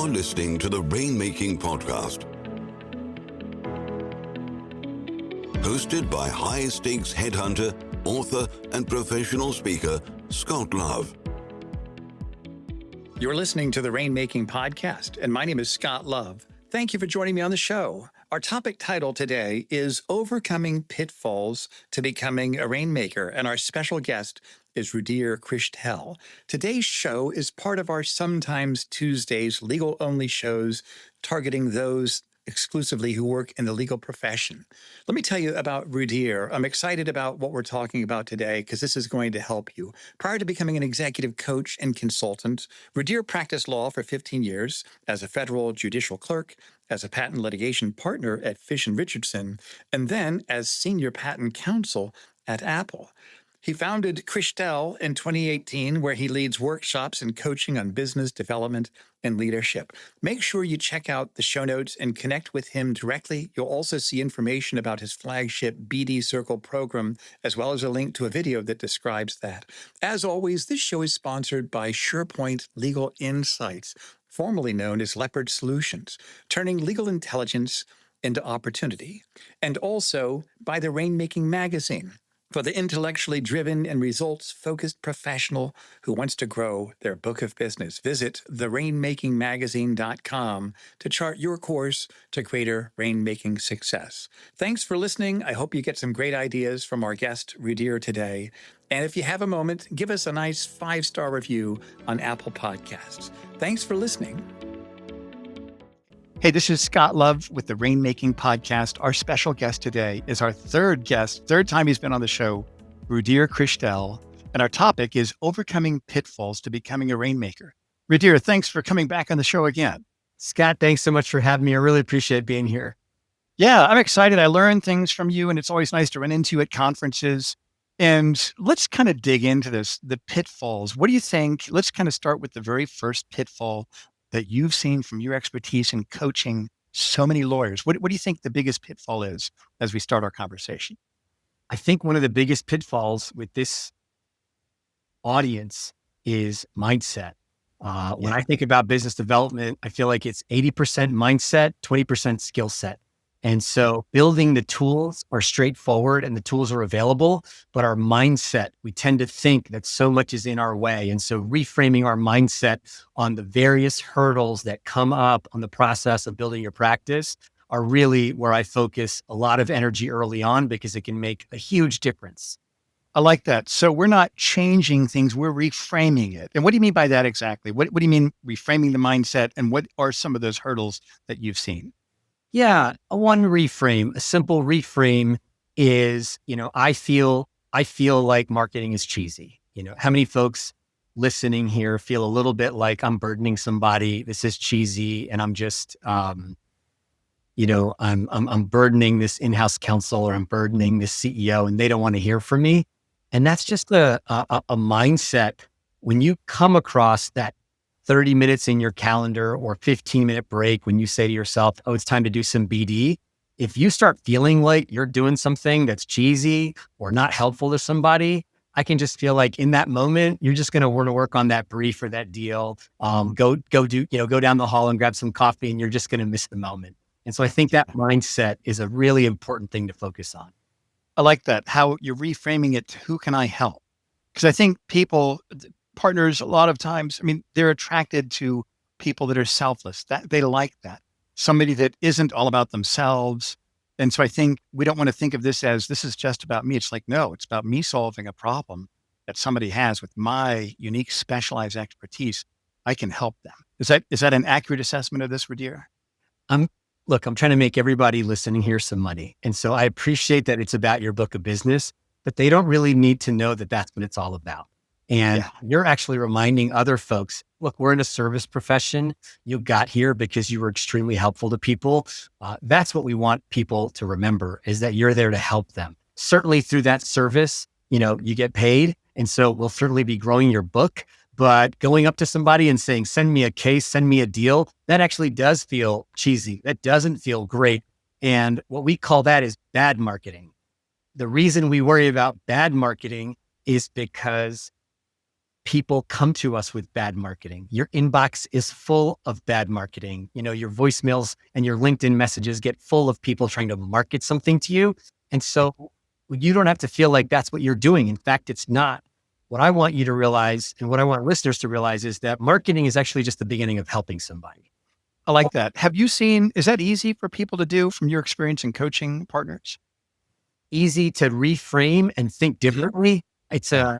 You're listening to the Rainmaking Podcast, hosted by high-stakes headhunter, author, and professional speaker, Scott Love. You're listening to the Rainmaking Podcast, and my name is Scott Love. Thank you for joining me on the show. Our topic title today is Overcoming Pitfalls to Becoming a Rainmaker, and our special guest is Rudhir Krishtel. Today's show is part of our Sometimes Tuesdays legal-only shows targeting those exclusively who work in the legal profession. Let me tell you about Rudhir. I'm excited about what we're talking about today because this is going to help you. Prior to becoming an executive coach and consultant, Rudhir practiced law for 15 years as a federal judicial clerk, as a patent litigation partner at Fish Richardson, and then as Senior Patent Counsel at Apple. He founded Krishtel in 2018, where he leads workshops and coaching on business development and leadership. Make sure you check out the show notes and connect with him directly. You'll also see information about his flagship BD Circle program, as well as a link to a video that describes that. As always, this show is sponsored by SurePoint Legal Insights, formerly known as Leopard Solutions, turning legal intelligence into opportunity, and also by the Rainmaking magazine, for the intellectually driven and results-focused professional who wants to grow their book of business. Visit therainmakingmagazine.com to chart your course to greater rainmaking success. Thanks for listening. I hope you get some great ideas from our guest, Rudhir, today. And if you have a moment, give us a nice 5-star review on Apple Podcasts. Thanks for listening. Hey, this is Scott Love with the Rainmaking Podcast. Our special guest today is our third time he's been on the show, Rudhir Krishtel. And our topic is Overcoming Pitfalls to Becoming a Rainmaker. Rudhir, thanks for coming back on the show again. Scott, thanks so much for having me. I really appreciate being here. Yeah, I'm excited. I learn things from you, and it's always nice to run into you at conferences. And let's kind of dig into this, the pitfalls. What do you think? Let's kind of start with the very first pitfall that you've seen from your expertise in coaching so many lawyers. What do you think the biggest pitfall is as we start our conversation? I think one of the biggest pitfalls with this audience is mindset. When I think about business development, I feel like it's 80% mindset, 20% skill set. And so building the tools are straightforward and the tools are available, but our mindset, we tend to think that so much is in our way. And so reframing our mindset on the various hurdles that come up on the process of building your practice are really where I focus a lot of energy early on because it can make a huge difference. I like that. So we're not changing things, we're reframing it. And what do you mean by that exactly? What do you mean reframing the mindset, and what are some of those hurdles that you've seen? Yeah, a simple reframe is, I feel like marketing is cheesy. How many folks listening here feel a little bit like I'm burdening somebody? This is cheesy, and I'm just, I'm burdening this in-house counsel, or I'm burdening this CEO, and they don't want to hear from me. And that's just a mindset. When you come across that 30 minutes in your calendar or 15-minute break, when you say to yourself, oh, it's time to do some BD. If you start feeling like you're doing something that's cheesy or not helpful to somebody, I can just feel like in that moment, you're just going to want to work on that brief or that deal. Go down the hall and grab some coffee, and you're just going to miss the moment. And so I think that mindset is a really important thing to focus on. I like that, how you're reframing it to who can I help? Because I think partners, a lot of times, they're attracted to people that are selfless. That they like that. Somebody that isn't all about themselves. And so I think we don't want to think of this as this is just about me. It's like, no, it's about me solving a problem that somebody has with my unique specialized expertise. I can help them. Is that an accurate assessment of this, Rudhir? Look, I'm trying to make everybody listening here some money. And so I appreciate that it's about your book of business, but they don't really need to know that that's what it's all about. And you're actually reminding other folks, look, we're in a service profession. You got here because you were extremely helpful to people. That's what we want people to remember, is that you're there to help them. Certainly through that service, you get paid. And so we'll certainly be growing your book. But going up to somebody and saying, send me a case, send me a deal, that actually does feel cheesy. That doesn't feel great. And what we call that is bad marketing. The reason we worry about bad marketing is because people come to us with bad marketing. Your inbox is full of bad marketing. Your voicemails and your LinkedIn messages get full of people trying to market something to you. And so you don't have to feel like that's what you're doing. In fact, it's not. What I want you to realize, and what I want listeners to realize, is that marketing is actually just the beginning of helping somebody. I like that. Is that easy for people to do from your experience in coaching partners? Easy to reframe and think differently. It's the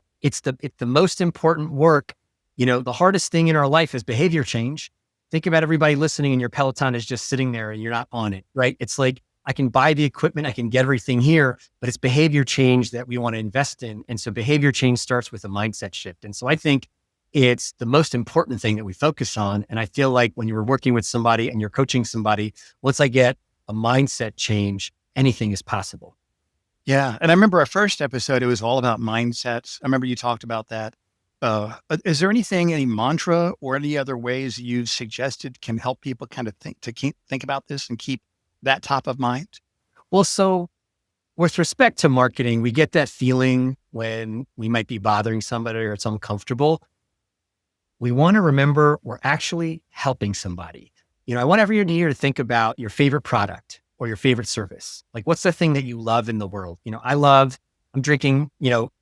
most important work. The hardest thing in our life is behavior change. Think about everybody listening and your Peloton is just sitting there and you're not on it, right? It's like, I can buy the equipment, I can get everything here, but it's behavior change that we want to invest in. And so behavior change starts with a mindset shift. And so I think it's the most important thing that we focus on. And I feel like when you're working with somebody and you're coaching somebody, once I get a mindset change, anything is possible. Yeah. And I remember our first episode, it was all about mindsets. I remember you talked about that. Is there any mantra or any other ways you've suggested can help people kind of think about this and keep that top of mind? Well, so with respect to marketing, we get that feeling when we might be bothering somebody or it's uncomfortable. We want to remember we're actually helping somebody. I want everyone here to think about your favorite product or your favorite service. Like, what's the thing that you love in the world? I'm drinking,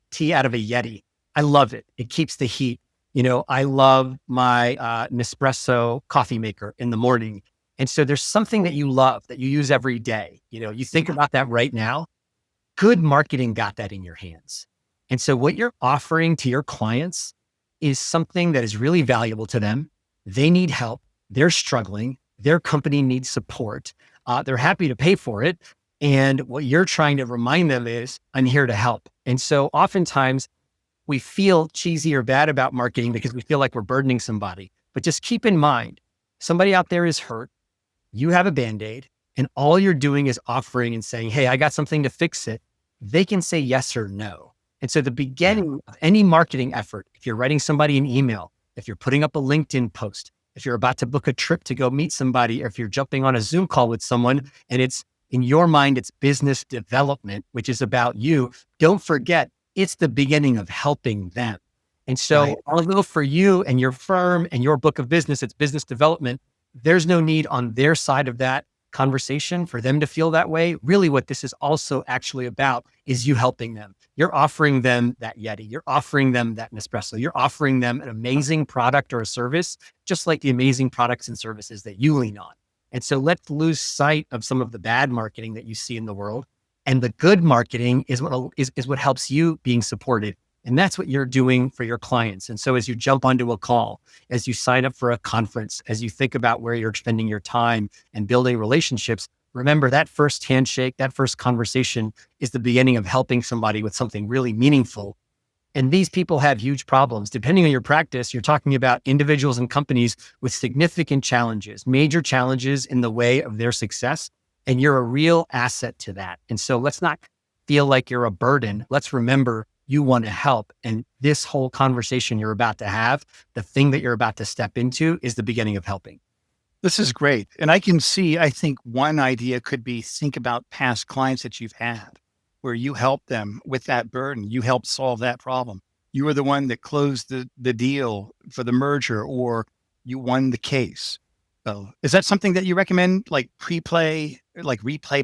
tea out of a Yeti. I love it. It keeps the heat. I love my Nespresso coffee maker in the morning. And so there's something that you love that you use every day. You think about that right now. Good marketing got that in your hands. And so what you're offering to your clients is something that is really valuable to them. They need help. They're struggling. Their company needs support. They're happy to pay for it. And what you're trying to remind them is, I'm here to help. And so oftentimes we feel cheesy or bad about marketing because we feel like we're burdening somebody. But just keep in mind, somebody out there is hurt. You have a Band-Aid and all you're doing is offering and saying, hey, I got something to fix it. They can say yes or no. And so the beginning of any marketing effort, if you're writing somebody an email, if you're putting up a LinkedIn post, if you're about to book a trip to go meet somebody, or if you're jumping on a Zoom call with someone and it's in your mind, it's business development, which is about you. Don't forget, it's the beginning of helping them. And so although for you and your firm and your book of business, it's business development, there's no need on their side of that conversation for them to feel that way. Really what this is also actually about is you helping them. You're offering them that Yeti. You're offering them that Nespresso. You're offering them an amazing product or a service, just like the amazing products and services that you lean on. And so let's lose sight of some of the bad marketing that you see in the world. And the good marketing is what helps you being supported. And that's what you're doing for your clients. And so as you jump onto a call, as you sign up for a conference, as you think about where you're spending your time and building relationships, remember that first handshake, that first conversation is the beginning of helping somebody with something really meaningful. And these people have huge problems. Depending on your practice, you're talking about individuals and companies with significant challenges, major challenges in the way of their success. And you're a real asset to that. And so let's not feel like you're a burden. Let's remember you want to help. And this whole conversation you're about to have, the thing that you're about to step into is the beginning of helping. This is great. And I think one idea could be think about past clients that you've had where you helped them with that burden. You helped solve that problem. You were the one that closed the deal for the merger, or you won the case. So is that something that you recommend, like replay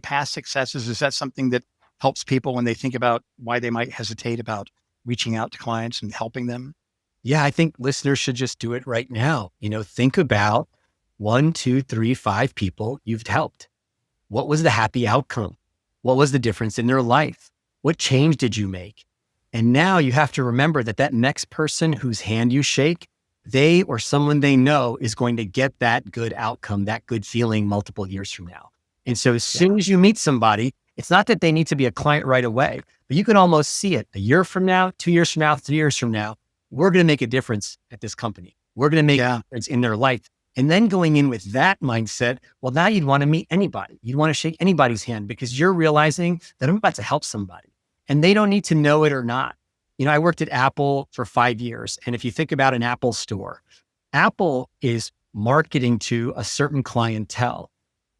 past successes? Is that something that helps people when they think about why they might hesitate about reaching out to clients and helping them? Yeah, I think listeners should just do it right now. Think about 1, 2, 3, 5 people you've helped. What was the happy outcome? What was the difference in their life? What change did you make? And now you have to remember that next person whose hand you shake, they or someone they know is going to get that good outcome, that good feeling multiple years from now. And so as soon as you meet somebody, it's not that they need to be a client right away, but you can almost see it a year from now, 2 years from now, 3 years from now. We're going to make a difference at this company. We're going to make a difference in their life. And then going in with that mindset, well, now you'd want to meet anybody. You'd want to shake anybody's hand because you're realizing that I'm about to help somebody and they don't need to know it or not. I worked at Apple for 5 years. And if you think about an Apple store, Apple is marketing to a certain clientele,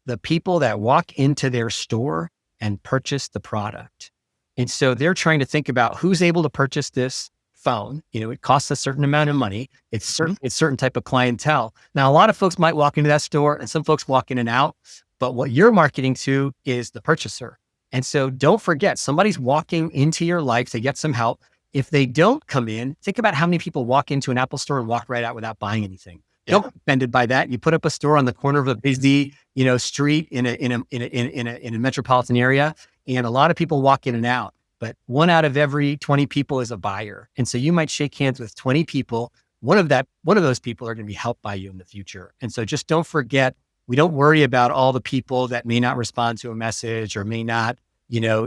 the people that walk into their store and purchase the product. And so they're trying to think about who's able to purchase this, phone. It costs a certain amount of money. It's certain type of clientele. Now, a lot of folks might walk into that store and some folks walk in and out, but what you're marketing to is the purchaser. And so don't forget, somebody's walking into your life to get some help. If they don't come in, think about how many people walk into an Apple store and walk right out without buying anything. Don't be offended by that. You put up a store on the corner of a busy, street in a metropolitan area, and a lot of people walk in and out. But 1 out of every 20 people is a buyer, and so you might shake hands with 20 people. One of those people are going to be helped by you in the future. And so just don't forget, we don't worry about all the people that may not respond to a message or may not,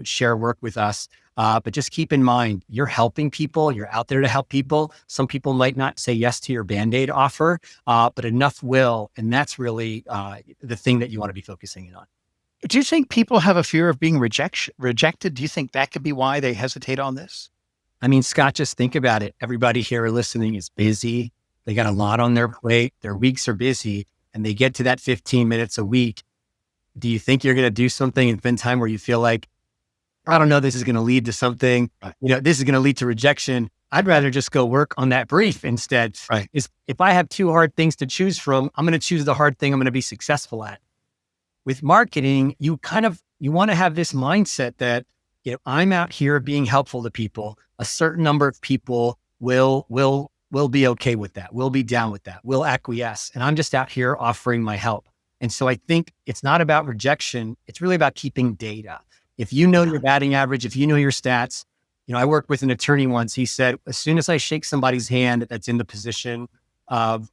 share work with us. But just keep in mind, you're helping people. You're out there to help people. Some people might not say yes to your Band-Aid offer, but enough will. And that's really the thing that you want to be focusing in on. Do you think people have a fear of being rejected? Do you think that could be why they hesitate on this? I mean, Scott, just think about it. Everybody here listening is busy. They got a lot on their plate. Their weeks are busy, and they get to that 15 minutes a week. Do you think you're going to do something and spend time where you feel like, I don't know, this is going to lead to something, this is going to lead to rejection. I'd rather just go work on that brief instead. Right. If I have 2 hard things to choose from, I'm going to choose the hard thing I'm going to be successful at. With marketing, you want to have this mindset that, I'm out here being helpful to people. A certain number of people will be okay with that. Will be down with that. Will acquiesce. And I'm just out here offering my help. And so I think it's not about rejection. It's really about keeping data. If you know your batting average, if you know your stats, I worked with an attorney once. He said, as soon as I shake somebody's hand that's in the position of,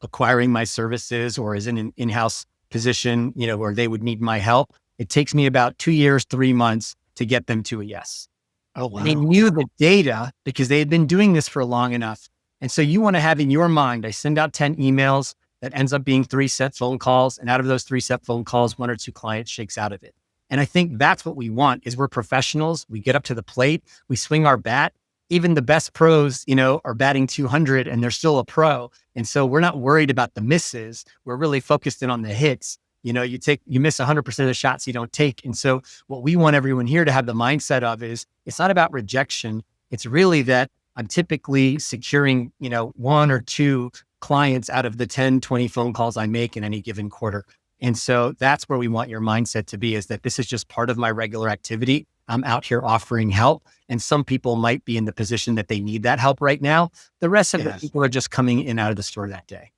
acquiring my services or is in an in-house position, where they would need my help, it takes me about 2 years, 3 months to get them to a yes. Oh, wow. And they knew the data because they had been doing this for long enough. And so you want to have in your mind, I send out 10 emails that ends up being 3 set phone calls. And out of those 3 set phone calls, 1 or 2 clients shakes out of it. And I think that's what we want is we're professionals. We get up to the plate, we swing our bat. Even the best pros, are batting 200 and they're still a pro. And so we're not worried about the misses. We're really focused in on the hits. You miss 100% of the shots you don't take. And so what we want everyone here to have the mindset of is it's not about rejection. It's really that I'm typically securing, 1 or 2 clients out of the 10, 20 phone calls I make in any given quarter. And so that's where we want your mindset to be, is that this is just part of my regular activity. I'm out here offering help. And some people might be in the position that they need that help right now. The rest of the people are just coming in out of the store that day.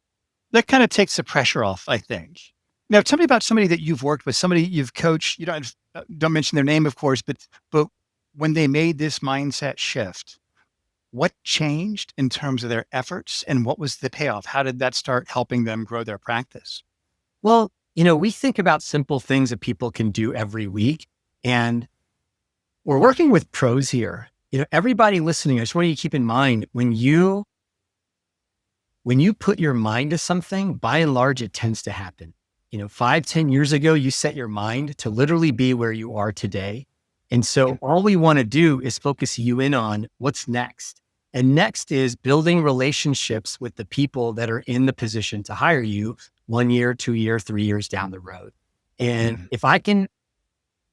That kind of takes the pressure off, I think. Now, tell me about somebody that you've worked with, somebody you've coached. Don't mention their name, of course, but when they made this mindset shift, what changed in terms of their efforts and what was the payoff? How did that start helping them grow their practice? Well, we think about simple things that people can do every week, and we're working with pros here. Everybody listening, I just want you to keep in mind, when you put your mind to something, by and large, it tends to happen. 5-10 years ago, you set your mind to literally be where you are today. And so all we want to do is focus you in on what's next. And next is building relationships with the people that are in the position to hire you 1 year, 2 year, 3 years down the road. And if I can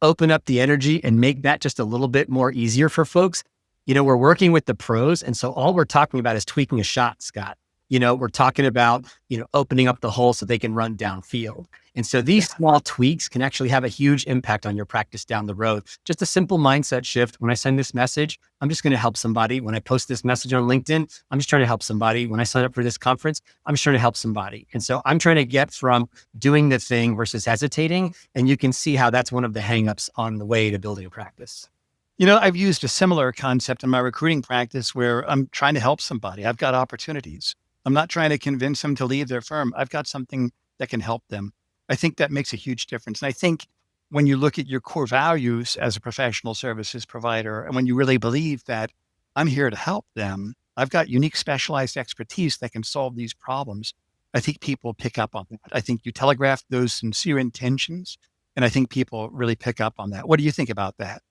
open up the energy and make that just a little bit more easier for folks, we're working with the pros. And so all we're talking about is tweaking a shot, Scott. We're talking about, opening up the hole so they can run downfield. And so these small tweaks can actually have a huge impact on your practice down the road. Just a simple mindset shift. When I send this message, I'm just going to help somebody. When I post this message on LinkedIn, I'm just trying to help somebody. When I sign up for this conference, I'm just trying to help somebody. And so I'm trying to get from doing the thing versus hesitating. And you can see how that's one of the hangups on the way to building a practice. I've used a similar concept in my recruiting practice where I'm trying to help somebody. I've got opportunities. I'm not trying to convince them to leave their firm. I've got something that can help them. I think that makes a huge difference. And I think when you look at your core values as a professional services provider, and when you really believe that I'm here to help them, I've got unique specialized expertise that can solve these problems, I think people pick up on that. I think you telegraph those sincere intentions, and I think people really pick up on that. What do you think about that?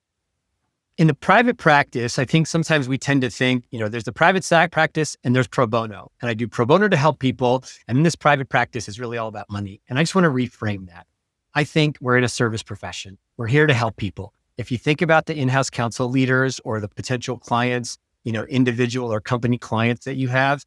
In the private practice, I think sometimes we tend to think, there's the private side practice and there's pro bono. And I do pro bono to help people. And this private practice is really all about money. And I just want to reframe that. I think we're in a service profession. We're here to help people. If you think about the in-house counsel leaders or the potential clients, individual or company clients that you have,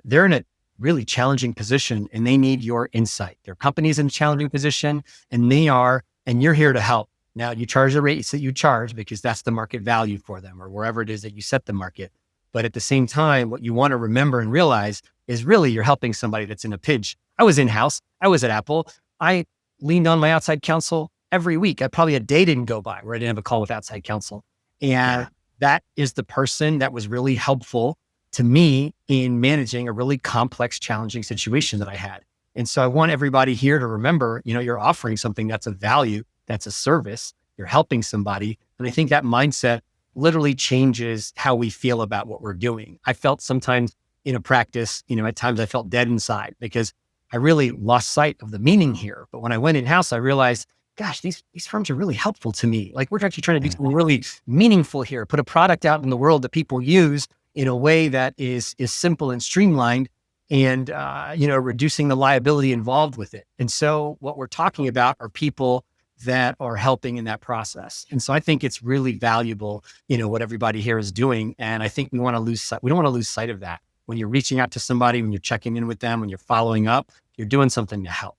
they're in a really challenging position and they need your insight. Their company's in a challenging position and you're here to help. Now you charge the rates that you charge because that's the market value for them or wherever it is that you set the market. But at the same time, what you want to remember and realize is really you're helping somebody that's in a pinch. I was in-house. I was at Apple. I leaned on my outside counsel every week. A day didn't go by where I didn't have a call with outside counsel. And that is the person that was really helpful to me in managing a really complex, challenging situation that I had. And so I want everybody here to remember, you're offering something that's of value, that's a service, you're helping somebody. And I think that mindset literally changes how we feel about what we're doing. I felt sometimes in a practice, at times I felt dead inside because I really lost sight of the meaning here. But when I went in-house, I realized, gosh, these firms are really helpful to me. Like we're actually trying to do something really meaningful here, put a product out in the world that people use in a way that is simple and streamlined and, reducing the liability involved with it. And so what we're talking about are people that are helping in that process. And so I think it's really valuable, what everybody here is doing. And I think we don't want to lose sight of that. When you're reaching out to somebody, when you're checking in with them, when you're following up, you're doing something to help.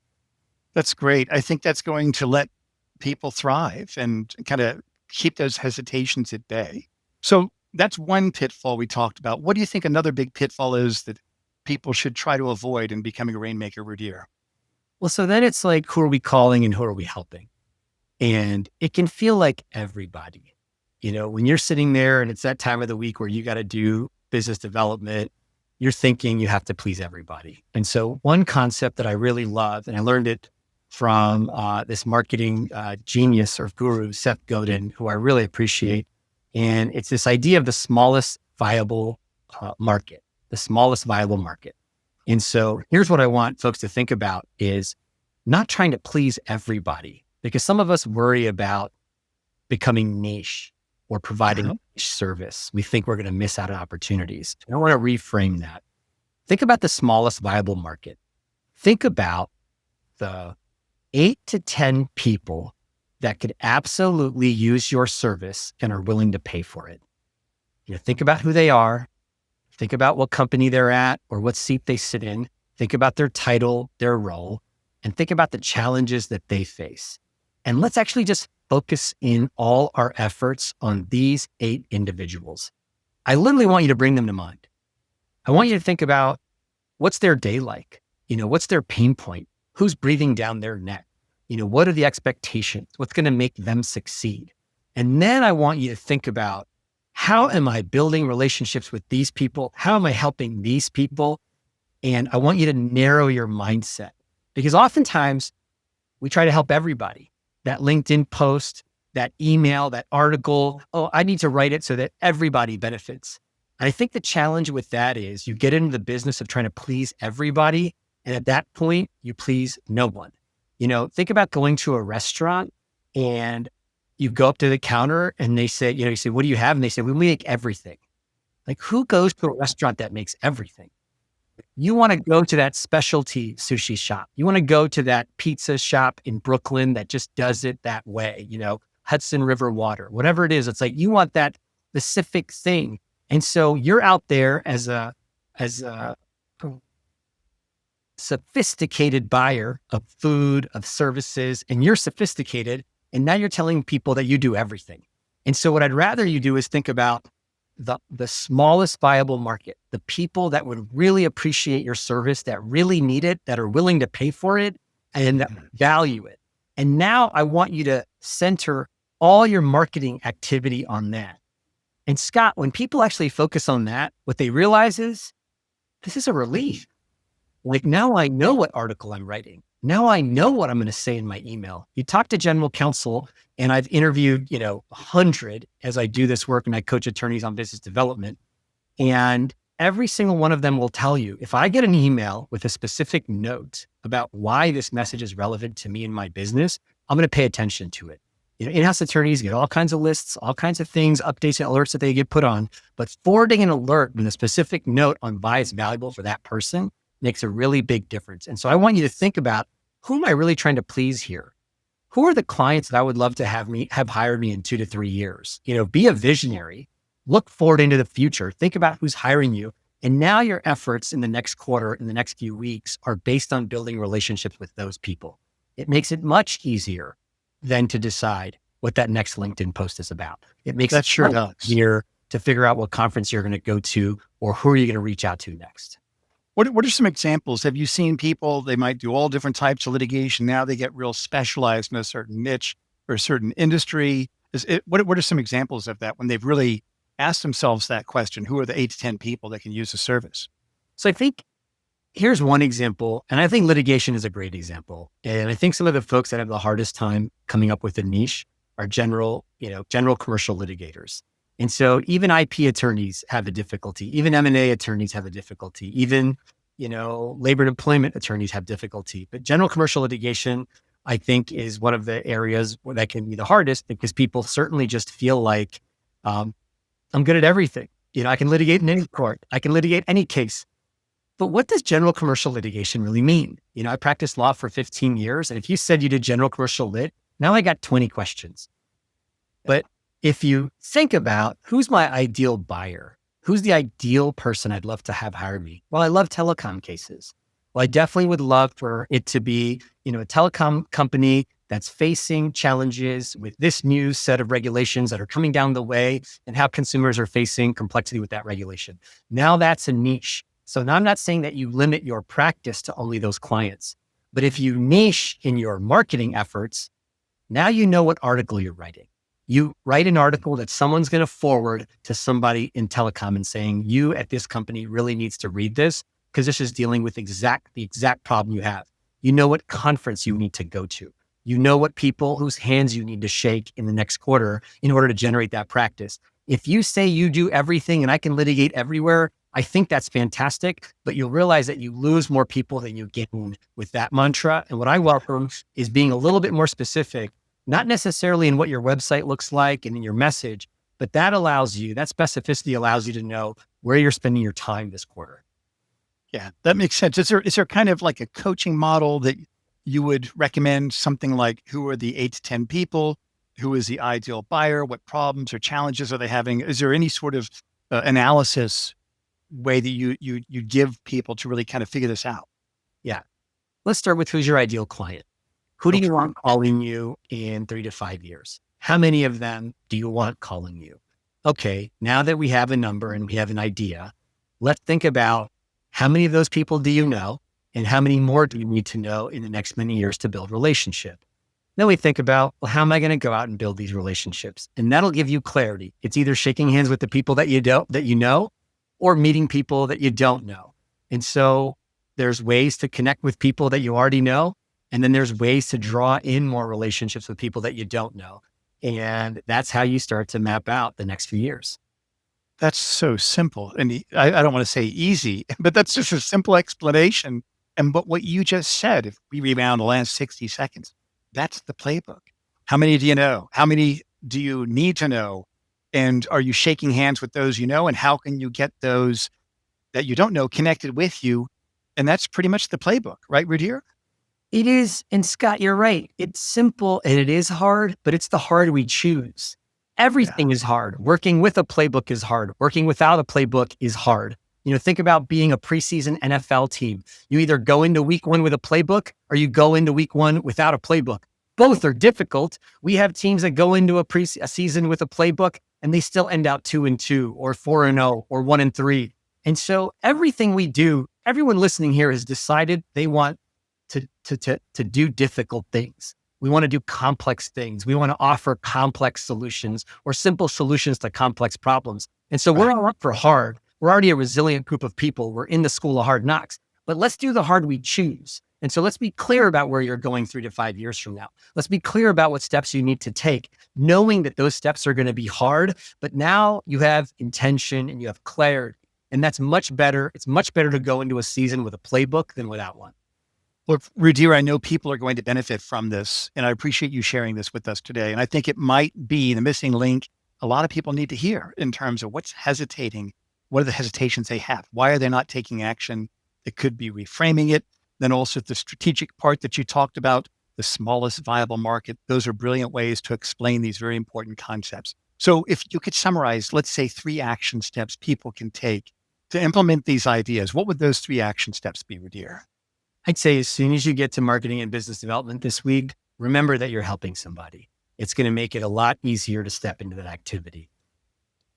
That's great. I think that's going to let people thrive and kind of keep those hesitations at bay. So that's one pitfall we talked about. What do you think another big pitfall is that people should try to avoid in becoming a rainmaker, Rudhir? Well, so then it's like, who are we calling and who are we helping? And it can feel like everybody, when you're sitting there and it's that time of the week where you got to do business development, you're thinking you have to please everybody. And so one concept that I really love, and I learned it from this marketing genius or guru, Seth Godin, who I really appreciate. And it's this idea of the smallest viable market, the smallest viable market. And so here's what I want folks to think about is not trying to please everybody, because some of us worry about becoming niche or providing a niche service. We think we're going to miss out on opportunities. I want to reframe that. Think about the smallest viable market. Think about the 8 to 10 people that could absolutely use your service and are willing to pay for it. Think about who they are. Think about what company they're at or what seat they sit in. Think about their title, their role, and think about the challenges that they face. And let's actually just focus in all our efforts on these 8 individuals. I literally want you to bring them to mind. I want you to think about what's their day like? What's their pain point? Who's breathing down their neck? What are the expectations? What's going to make them succeed? And then I want you to think about, how am I building relationships with these people? How am I helping these people? And I want you to narrow your mindset, because oftentimes we try to help everybody. That LinkedIn post, that email, that article, I need to write it so that everybody benefits. And I think the challenge with that is you get into the business of trying to please everybody. And at that point, you please no one. Think about going to a restaurant and you go up to the counter and they say, you say, what do you have? And they say, we make everything. Like, who goes to a restaurant that makes everything? You want to go to that specialty sushi shop. You want to go to that pizza shop in Brooklyn that just does it that way, Hudson River water, whatever it is. It's like, you want that specific thing. And so you're out there as a sophisticated buyer of food, of services, and you're sophisticated. And now you're telling people that you do everything. And so what I'd rather you do is think about the smallest viable market, the people that would really appreciate your service, that really need it, that are willing to pay for it and that value it. And now I want you to center all your marketing activity on that. And Scott, when people actually focus on that, what they realize is this is a relief. Like, now I know what article I'm writing. Now I know what I'm going to say in my email. You talk to general counsel, and I've interviewed, 100 as I do this work and I coach attorneys on business development. And every single one of them will tell you, if I get an email with a specific note about why this message is relevant to me and my business, I'm going to pay attention to it. In-house attorneys get all kinds of lists, all kinds of things, updates and alerts that they get put on, but forwarding an alert with a specific note on why it's valuable for that person makes a really big difference. And so I want you to think about, who am I really trying to please here? who are the clients that I would love to have hired me in 2 to 3 years? Be a visionary, look forward into the future, think about who's hiring you. And now your efforts in the next quarter, in the next few weeks are based on building relationships with those people. It makes it much easier than to decide what that next LinkedIn post is about. It makes it sure does. easier to figure out what conference you're going to go to or who are you going to reach out to next. What are some examples? Have you seen people, they might do all different types of litigation. Now they get real specialized in a certain niche or a certain industry. What are some examples of that when they've really asked themselves that question? Who are the 8 to 10 people that can use the service? So I think here's one example, and I think litigation is a great example. And I think some of the folks that have the hardest time coming up with a niche are general commercial litigators. And so even IP attorneys have a difficulty, even M&A attorneys have a difficulty, even, labor and employment attorneys have difficulty. But general commercial litigation, I think, is one of the areas where that can be the hardest because people certainly just feel like, I'm good at everything. I can litigate in any court. I can litigate any case. But what does general commercial litigation really mean? I practiced law for 15 years. And if you said you did general commercial lit, now I got 20 questions. But if you think about who's my ideal buyer, who's the ideal person I'd love to have hire me? Well, I love telecom cases. Well, I definitely would love for it to be, a telecom company that's facing challenges with this new set of regulations that are coming down the way and how consumers are facing complexity with that regulation. Now that's a niche. So now I'm not saying that you limit your practice to only those clients, but if you niche in your marketing efforts, now you know what article you're writing. You write an article that someone's going to forward to somebody in telecom and saying, you at this company really needs to read this because this is dealing with the exact problem you have. You know what conference you need to go to. You know what people whose hands you need to shake in the next quarter in order to generate that practice. If you say you do everything and I can litigate everywhere, I think that's fantastic, but you'll realize that you lose more people than you gain with that mantra. And what I welcome is being a little bit more specific, not necessarily in what your website looks like and in your message, but that specificity allows you to know where you're spending your time this quarter. Yeah, that makes sense. Is there kind of like a coaching model that you would recommend, something like who are the 8 to 10 people? Who is the ideal buyer? What problems or challenges are they having? Is there any sort of analysis way that you give people to really kind of figure this out? Yeah. Let's start with who's your ideal client. Who do you want calling you in 3 to 5 years? How many of them do you want calling you? Okay, now that we have a number and we have an idea, let's think about how many of those people do you know and how many more do you need to know in the next many years to build relationship? Then we think about, well, how am I going to go out and build these relationships? And that'll give you clarity. It's either shaking hands with the people that you know, or meeting people that you don't know. And so there's ways to connect with people that you already know. And then there's ways to draw in more relationships with people that you don't know. And that's how you start to map out the next few years. That's so simple. And I don't want to say easy, but that's just a simple explanation. But what you just said, if we rewound the last 60 seconds, that's the playbook. How many do you know? How many do you need to know? And are you shaking hands with those you know? And how can you get those that you don't know connected with you? And that's pretty much the playbook, right, Rudhir? It is. And Scott, you're right. It's simple and it is hard, but it's the hard we choose. Everything is hard. Working with a playbook is hard. Working without a playbook is hard. Think about being a preseason NFL team. You either go into week 1 with a playbook or you go into week 1 without a playbook. Both are difficult. We have teams that go into a season with a playbook and they still end out 2-2 or 4-0 or 1-3. And so everything we do, everyone listening here has decided they want to do difficult things. We want to do complex things. We want to offer complex solutions or simple solutions to complex problems. And so we're all up for hard. We're already a resilient group of people. We're in the school of hard knocks, but let's do the hard we choose. And so let's be clear about where you're going 3 to 5 years from now. Let's be clear about what steps you need to take, knowing that those steps are going to be hard, but now you have intention and you have clarity. And that's much better. It's much better to go into a season with a playbook than without one. Well, Rudhir, I know people are going to benefit from this, and I appreciate you sharing this with us today. And I think it might be the missing link a lot of people need to hear in terms of what's hesitating. What are the hesitations they have? Why are they not taking action? It could be reframing it. Then also the strategic part that you talked about, the smallest viable market. Those are brilliant ways to explain these very important concepts. So if you could summarize, let's say 3 action steps people can take to implement these ideas, what would those 3 action steps be, Rudhir? I'd say as soon as you get to marketing and business development this week, remember that you're helping somebody. It's going to make it a lot easier to step into that activity.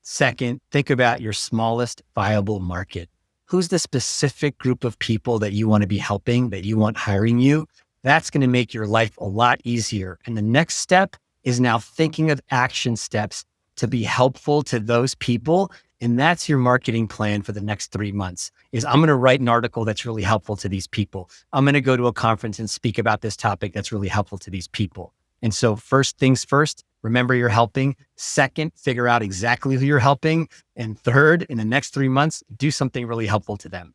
Second, think about your smallest viable market. Who's the specific group of people that you want to be helping, that you want hiring you? That's going to make your life a lot easier. And the next step is now thinking of action steps to be helpful to those people. And that's your marketing plan for the next 3 months is I'm going to write an article that's really helpful to these people. I'm going to go to a conference and speak about this topic that's really helpful to these people. And so first things first, remember you're helping. Second, figure out exactly who you're helping. And third, in the next 3 months, do something really helpful to them.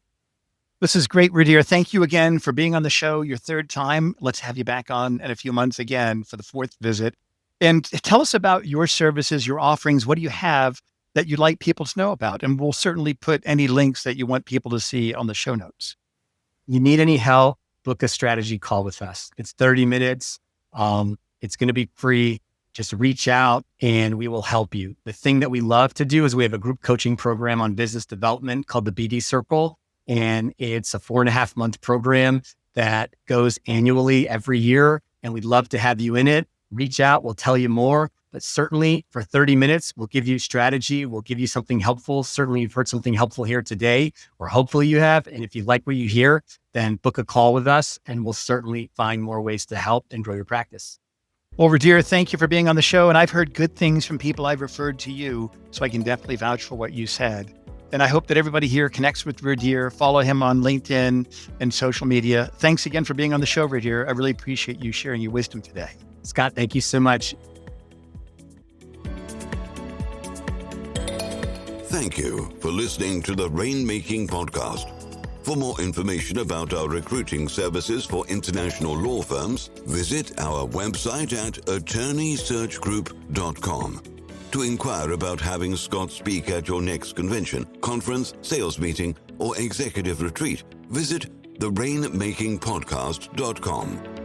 This is great, Rudhir. Thank you again for being on the show your 3rd time. Let's have you back on in a few months again for the 4th visit. And tell us about your services, your offerings. What do you have that you'd like people to know about? And we'll certainly put any links that you want people to see on the show notes. You need any help, book a strategy call with us. It's 30 minutes. It's going to be free. Just reach out and we will help you. The thing that we love to do is we have a group coaching program on business development called the BD Circle. And it's a 4.5-month program that goes annually every year. And we'd love to have you in it. Reach out. We'll tell you more. But certainly for 30 minutes, we'll give you strategy. We'll give you something helpful. Certainly you've heard something helpful here today, or hopefully you have. And if you like what you hear, then book a call with us and we'll certainly find more ways to help and grow your practice. Well, Rudhir, thank you for being on the show. And I've heard good things from people I've referred to you, so I can definitely vouch for what you said. And I hope that everybody here connects with Rudhir, follow him on LinkedIn and social media. Thanks again for being on the show, Rudhir. I really appreciate you sharing your wisdom today. Scott, thank you so much. Thank you for listening to the Rainmaking Podcast. For more information about our recruiting services for international law firms, visit our website at attorneysearchgroup.com. To inquire about having Scott speak at your next convention, conference, sales meeting, or executive retreat, visit the rainmakingpodcast.com.